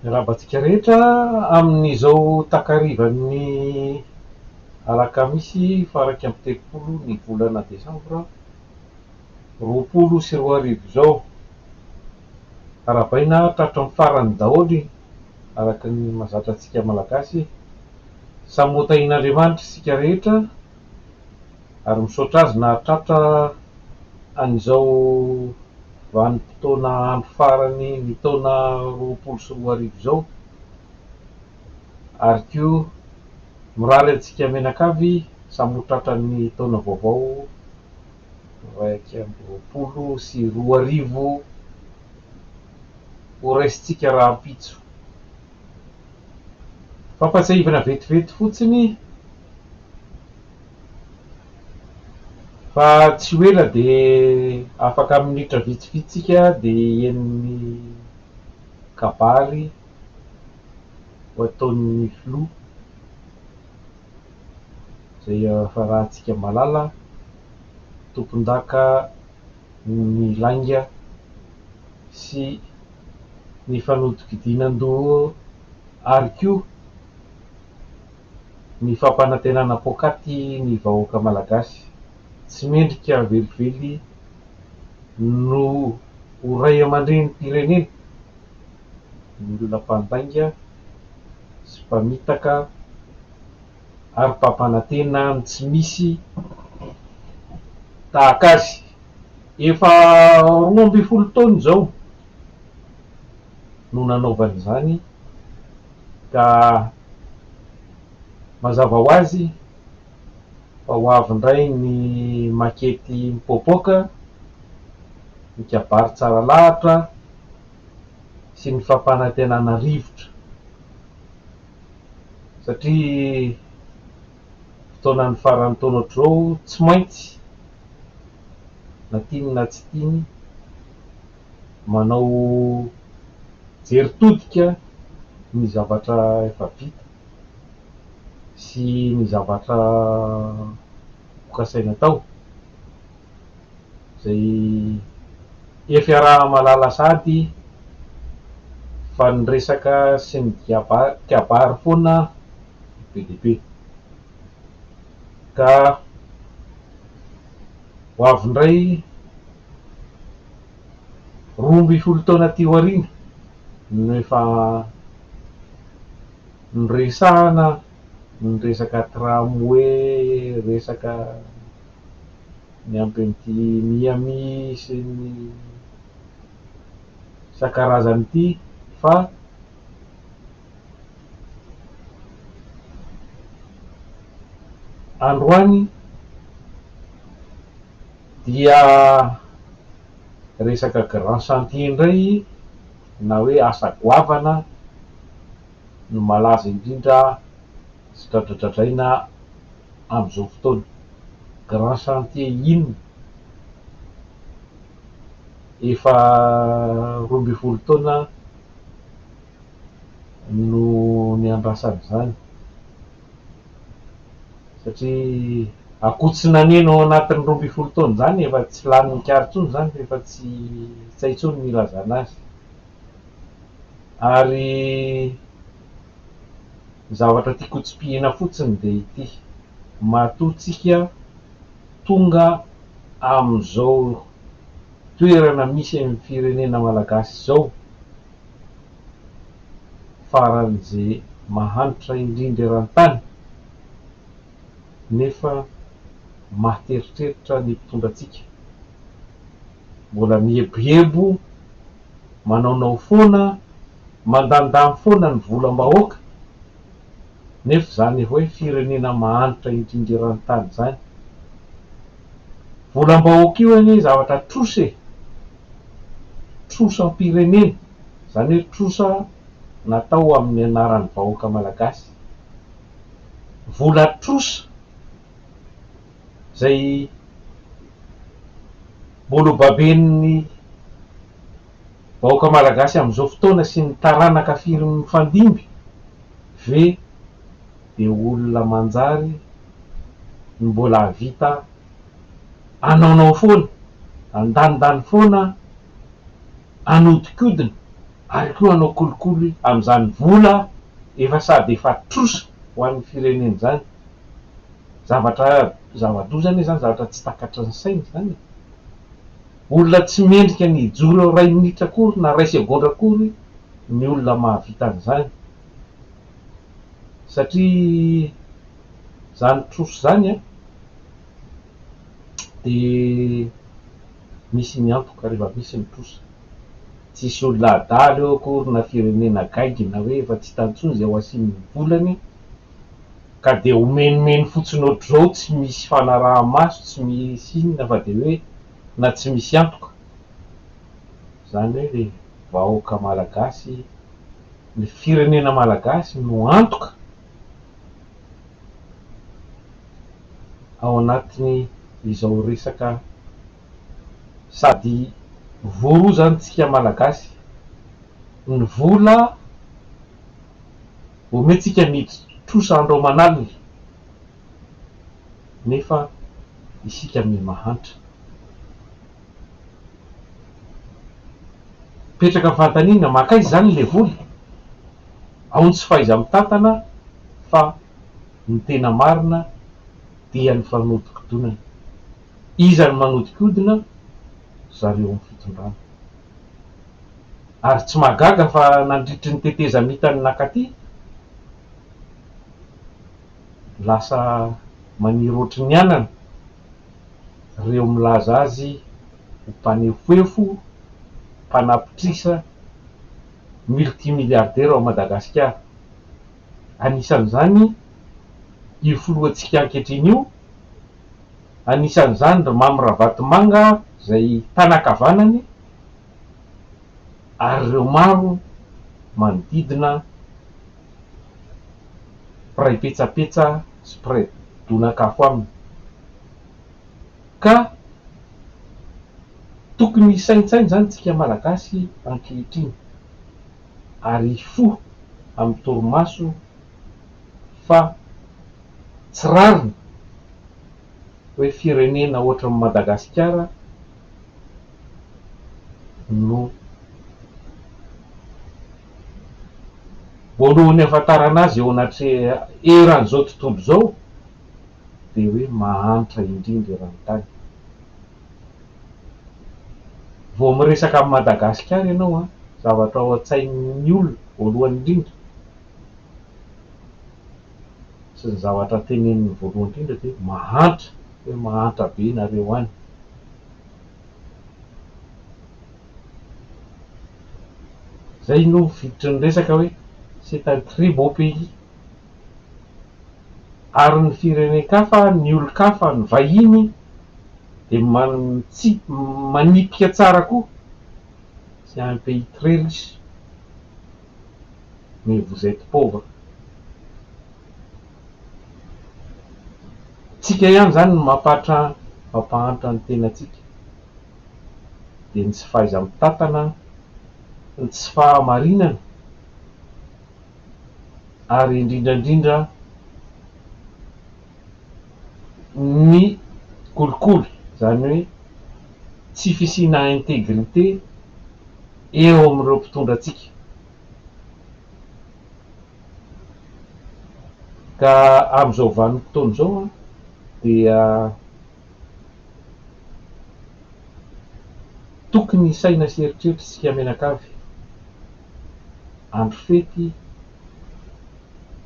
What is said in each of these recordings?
Rahabatsika rehetra amin'izao takarivan'ny alakamisy faraky amby telopolo ny volana desambra 2024 izao. Arabaina tratran'ny farany daholy araky ny mahazatra antsika malagasy. Samotain'Andriamanitra isika rehetra ary misaotra azy na tratra an'izao vanim-potoana andro farany ny taona 2024 izao, ary koa miraly antsika menakavy samotratra ny taona vaovao 2024 ho raisitsika rahampitso. Fampatsahivana vetivety fotsiny fa tsy ho ela dia afaka minitra vitsivitsika dia henon'ny kabary ho ataon'ny filoha izay fa rahantsika malala tompon-daka ny lainga sy ny fanodikidinan-doha ary koa ny fampanantenana pôkaty ny vahoaka malagasy. Tsy mendrika velively no ho ray aman-dren'ny pirenena, ny olona mpandainga sy mpamitaka ary mpampanantena ny tsy misy tahaka azy. Efa 12 taona izao no nanaovany izany, ka mazava ho azy fa ho avy indray ny makety mipoapoaka, ny kabary tsara lahatra sy ny fampanantenana rivotra, satria fotoanany farany taona ohatr'izao tsy maintsy na tiany na tsy tiany manao jeritodika ny zavatra efa vita sy ny zavatra hokasaina tao, izay efa raha malala sady fa ny resaka sy ny kabary foana be dia be. Ka ho avy indray 12 taona ty aoriana no efa niresahana ny resaka tramway, resaka ny ampy an'ity Miami sy ny isan-karazany ity, fa androany dia resaka grand chantier indray na hoe asa goavana no malaza indrindra sy tradradradraina amin'izao fotoana. Grand chantier inona? Efa 12 taona no niandrasana izany, satria akotsina neny ao anatin'ny 12 taona izany efa tsy lany nikary intsony izany, efa tsy hay intsony ny ilazana azy. Ary ny zavatra tiako tsipihina fotsiny dia ity: matoa-tsika tonga amin'izao toerana misy amin'ny firenena malagasy izao, faran'izay mahantra indrindra eran-tany, nefa mahateritreritra ny mpitondra antsika, mbola mieboebo, manaonao foana, mandandany foana ny volam-bahoaka, nefa izany avao hoe firenena mahantra indrindra eran-tany izany. Volam-bahoaka io anie zavatra trosa e, trosam-pirenena, izany hoe trosa natao amin'ny anaran'ny vahoaka malagasy, vola trosa izay mbola baben'ny vahoaka malagasy amin'izao fotoana sy ny taranaka firy mifandimby ve dia olona manjary ny mbola havita anaonao foana, andandany foana, anodikodina ary koa anao kolikoly amin'izany vola efa sady efa trosa ho an'ny fireneny zany. Zava-doza zany zavatra tsy takatra ny saina zany. Olona tsy mendrika ny joro ray minitra akory na ray segondra akory ny olona mahavita an'izany, satria zany troso zany a de misy ny antoka rehefa misy ny trosa. Tsisy olona adaly eo akory na firenena gaigy na hoe efa tsy tantsony zay ho asiany volany ka de homenimeny fotsiny ohatr'izao, tsy misy fanaraha-maso, tsy misy inona fa de hoe na tsy misy antoka. Zany hoe le vahoaka malagasy, ny firenena malagasy no antoka ao anatiny izao resaka sady voaroa zany tsika malagasy. Ny vola omentsika mitrosa andro aman'alina nefa isika mahantra. Petraka fantaniana makaizy zany le vola, ao tsy faiza mitantana fa ny tena marina dia ny fanodikodinana. Iza ny manodikodina? Zareo amin'ny fitondrana. Ary tsy magaga fa nandritry ny teteza mitany nakaty lasa maniry ohatry ny anana reo milaza azy ho mpanefoefo, mpanapitrisa multimilliardaire ao Madagasikara. Anisan'izany io filohantsika ankehitriny io, anisan'izany Mamy Ravatomanga zay tanakavanany, ary reo maro manodidina mpiray petsapetsa sy mpiray donakafo aminy. Ka tokony hisaintsainy zany tsika malagasy ankehitriny ary fo amin'ny torimaso fa tsy rariny hoe firenena ohatry ny Madagasikara no voalohany ahafantarana azy eo anaty eran'izao tontolo zao de hoe mahantra indrindra eran-tany. Vao miresaka amin'ny Madagasikara ianao a, zavatra ao an-tsain'ny olona voalohany indrindra sy ny zavatra teneniny voalohany indrindra de mahantra, hoe mahantra be nareo any. Zay no viditry ny resaka hoe c'est un très beau pays. Ary ny firenen-kafa, ny olo-kafa, ny vahiny de manipika tsara koa. C'est un pays très riche mais vous êtes pauvre. Tsika ihany zany no mampahantra ny tenatsika de ny tsy fahaiza mitantana, ny tsy fahamarinana, ary indrindrandrindra ny kolikoly, zany hoe tsy fisiana intégrité eo amin'ireo mpitondra atsika. Ka amin'izao vanim-potoana zao a dia tokony saina sy eritreritry tsika mianakavy. Andro fety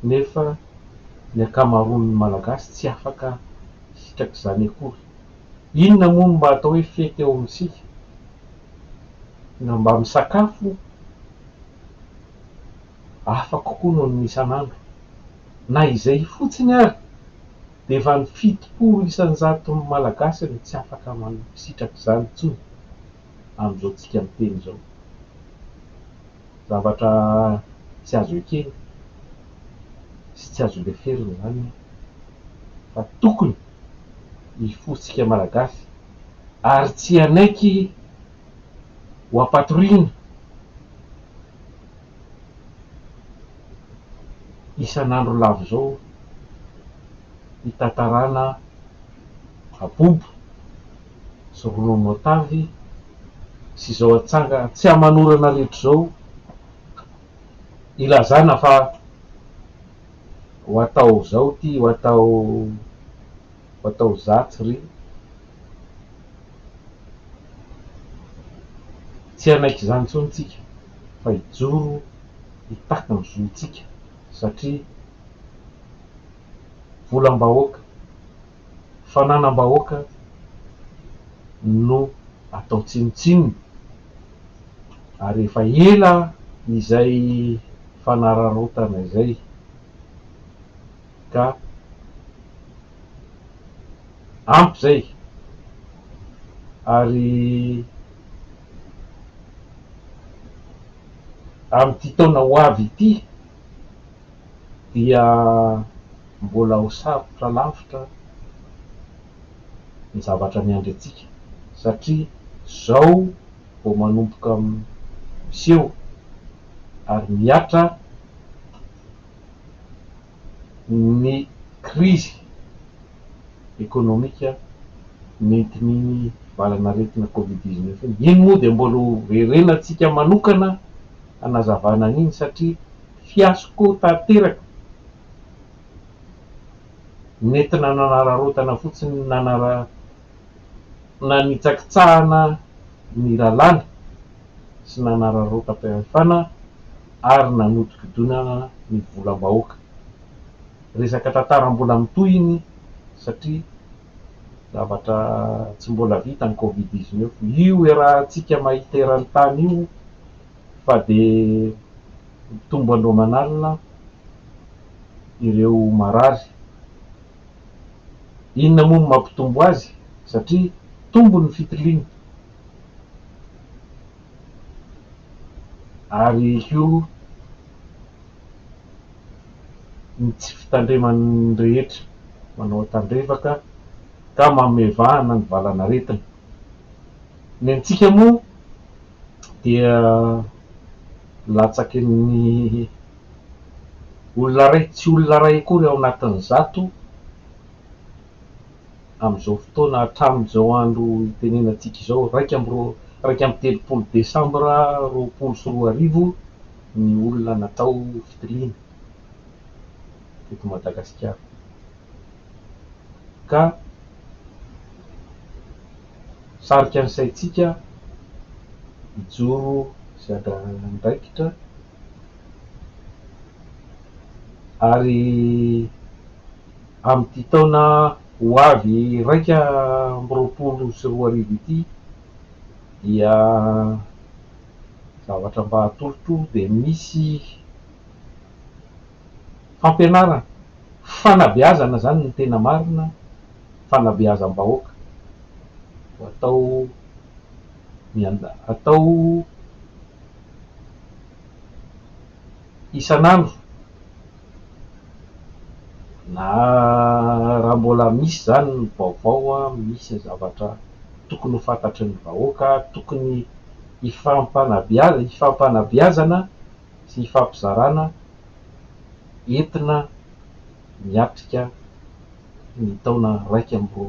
nefa ny akamaroan'ny malagasy tsy afaka sitrak'izany akory. Inona moa no mba atao hoe fety eo amintsika? Na mba misakafo afaka kokoa noho ny isan'andro, na izay fotsiny ary de efa ny fitopolo isan-jaton'ny malagasy no tsy afaka misitrak'izany intsony amin'izao tsika miteny zao. Zavatra tsy azo ekena sy tsy azo leferina zany fa tokony hifotsika malagasy ary tsy anaiky ho ampatoriana. Isan'andro lavo zao hitantarana abobo sy ronono matavy sy zao atsanga tsy amanorana rehetra zao ilazana fa ho atao zao ty ho atao zatsy ry, tsy anaiky zany tsony tsika fa hijoro hitaky ny zontsika satria volam-bahoaka, fananam-bahoaka no atao tsinotsinony, ary efa ela izay fanararotana izay ka ampy zay. Ary am'ty taona ho avy ity dia mbola ho sarotra lavitra ny zavatra miandry atsika satria zao vao manomboka miseho ary miatra ny krizy ekonomika nentin'iny valanaretina covid-19 iny. Iny moa de mbola ho rerenatsika manokana anazavana an'iny satria fiasko tanteraka nentina nanararotana fotsiny nanitsakitsahana ny lalàna sy nanararotam-pahefana ary nanodikodinana ny volam-bahoaka. Resaka tantaram-bola mitohy iny satria zavatra tsy mbola vita ny covid-19 io rahantsika mahita eran'ny tany io fa de mitombo andromanalina ireo marary. Inona moa no mampitombo azy satria tombo ny fitiliana ary io ny tsy fitandreman'ny rehetra manao tandrevaka ka mamevahana ny valanaretina. Ny antsika moa dia latsaky ny olona ray, tsy olona ray akory ao anatin'ny zato am'izao fotoana hatramin'izao andro itenenantsika izao, raika amby telopolo desambra 2021 ny olona natao fitiliana teto Madagasikara. Ka sarika ny saitsika hijoro sy andraikitra ary am'ty taona ho avy raika amby 2021 ity dia zavatra mba hatolotro de misy fampianarana, fanabeazana zany ny tena marina, fanabeazam-bahoaka atao isan'andro na raha mbola misy zany ny vaovao misy zavatra tokony ho fantatry ny vahoaka, tokony hifampanabeazana sy hifampizarana entina miatrika ny taona raika amby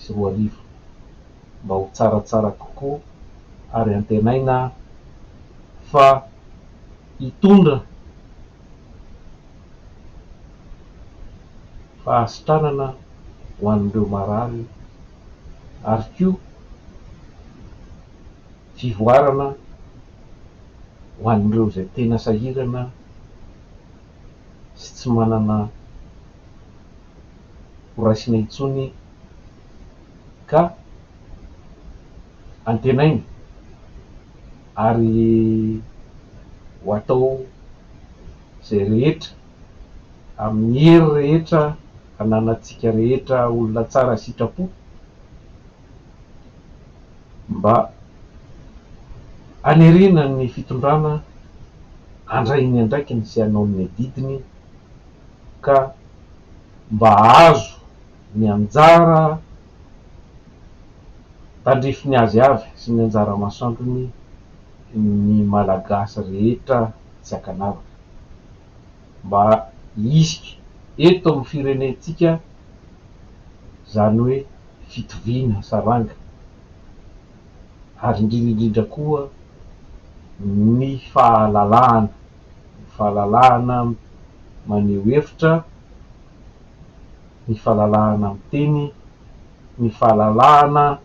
2021 mba ho tsaratsara kokoa ary antenaina fa hitondra fahasitranana ho an'ireo marary ary koa fivoarana ho an'ireo zay tena sahirana sy tsy manana ho raisina intsony ka antenaina ary ho atao zay rehetra amin'ny hery rehetra ananatsika rehetra olona tsara sitrapo mba anerena ny fitondrana andrainy andraikiny sy hanao ny didiny ka mba azo ny anjara tandrifiny azy avy sy ny anjara masoandrony ny malagasy rehetra tsy ankanavaka mba hisy eto amin'ny firenentsika zany hoe fitoviana saranga ary indrindrindrindra koa ny fahalalahana maneho hevitra, ny fahalalahana miteny, ny fahalalahana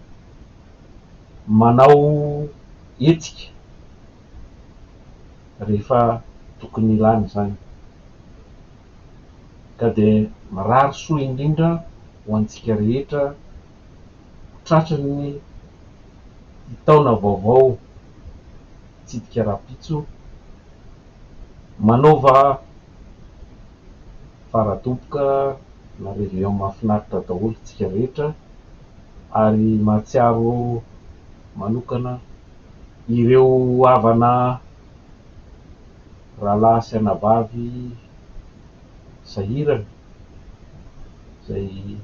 manao hetsika rehefa tokony ilany zany. Ka de marary soa indrindra ho antsika rehetra tratran'ny taona vaovao mitsidika rapitso, manaova faradoboka na réveillon mahafinaritra daholo tsika rehetra, ary mahatsiaro manokana ireo havana rahalahy sy anavavy sahirana zay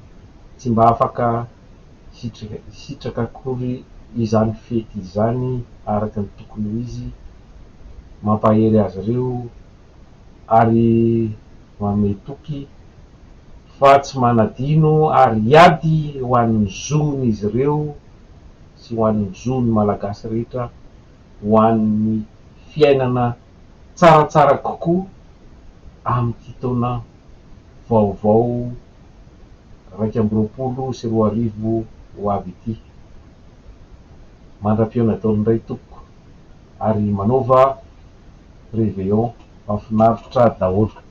tsy mba afaka sitraka akory izany fety izany araka ny tokony ho izy, mampahery azy ireo ary manome toky fa tsy manadino ary hiady ho an'ny zon'ny izy ireo sy ho an'ny zon'ny malagasy rehetra, ho an'ny fiainana tsaratsara kokoa amin'ity taona vaovao 2024 ho avy ity. Mandram-peo Nataony indray tompoko ary manaova réveillon mahafinaritra daholo.